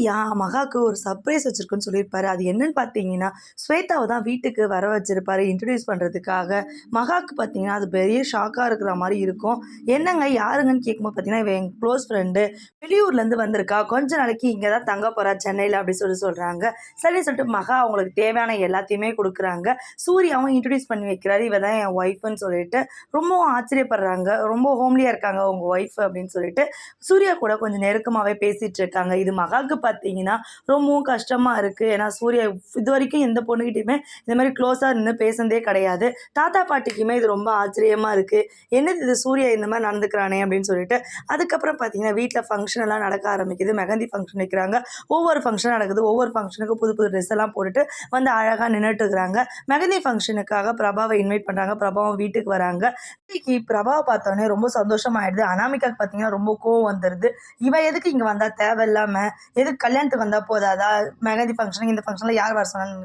சூர்யா மகாக்கு ஒரு சர்ப்ரைஸ் வச்சிருக்குன்னு சொல்லியிருப்பாரு. அது என்னன்னு பார்த்தீங்கன்னா, ஸ்வேதாவ தான் வீட்டுக்கு வர வச்சிருப்பாரு இன்ட்ரோடியூஸ் பண்றதுக்காக. மகாக்கு பார்த்தீங்கன்னா, அது பெரிய ஷாக்கா இருக்கிற மாரி இருக்கும். என்னங்க யாருங்கன்னு கேட்கும்போது பார்த்தீங்கன்னா, இவ என் க்ளோஸ் ஃப்ரெண்டு. வெளியூர்லேருந்து வந்திருக்கா. கொஞ்ச நாளைக்கு இங்க தான் தங்க போறா சென்னையில அப்படி சொல்றாங்க. சரின்னு சொல்லிட்டு மகா அவங்களுக்கு தேவையான எல்லாத்தையுமே குடுக்குறாங்க. சூர்யாவும் இன்ட்ரோடியூஸ் பண்ணி வைக்கிறாரு. இவ தான் என் ஒய்ஃப்ன்னு சொல்லிட்டு. ரொம்பவும் ஆச்சரியப்படுறாங்க. ரொம்ப ஹோம்லியா இருக்காங்க உங்க ஒய்ஃப் அப்படின்னு சொல்லிட்டு. சூர்யா கூட கொஞ்சம் நெருக்கமாவே பேசிட்டு இருக்காங்க. இது மகாக்கு பார்த்தீங்கன்னா, ரொம்பவும் கஷ்டமா இருக்கு. ஏன்னா சூர்யா இதுவரைக்கும் எந்த பொண்ணுகிட்டயுமே இந்த மாரி க்ளோஸா நின்னு பேசுனதே கிடையாது. தாத்தா, பாட்டிக்குமே இது ரொம்ப ஆச்சரியமா இருக்கு. என்னது இது சூர்யா இந்த மாரி நடந்துக்கிறானே அப்படின்னு சொல்லிட்டு. அதுக்கப்புறம் பார்த்தீங்கன்னா, வீட்ல ஃபங்ஷன் எல்லாம் நடக்க ஆரம்பிக்குது. மெஹந்தி ஃபங்ஷன் வைக்கிறாங்க. ஒவ்வொரு ஃபங்ஷனா நடக்குது. ஒவ்வொரு ஃபங்ஷனுக்கும் புது புது ட்ரெஸ் எல்லாம் போட்டுட்டு வந்து அழகா நின்னுட்டு இருக்கிறாங்க. மெஹந்தி ஃபங்ஷனுக்காக பிரபாவ இன்வைட் பண்றாங்க. பிரபாவும் வீட்டுக்கு வராங்க. இன்னைக்கு பிரபாவ பார்த்தோனே ரொம்ப சந்தோஷமாயிடுது. அனாமிகாக்கு பார்த்தீங்கன்னா, ரொம்ப கோவம் வந்துருது. இவ எதுக்கு இங்க வந்தா தேவையில்லாம? எதுக்கு கல்யாணத்துக்கு வந்தா போதாதா? மெஹந்தி ஃபங்ஷனுக்கு இந்த ஃபங்ஷன்ல யார் வர சொன்னான்னு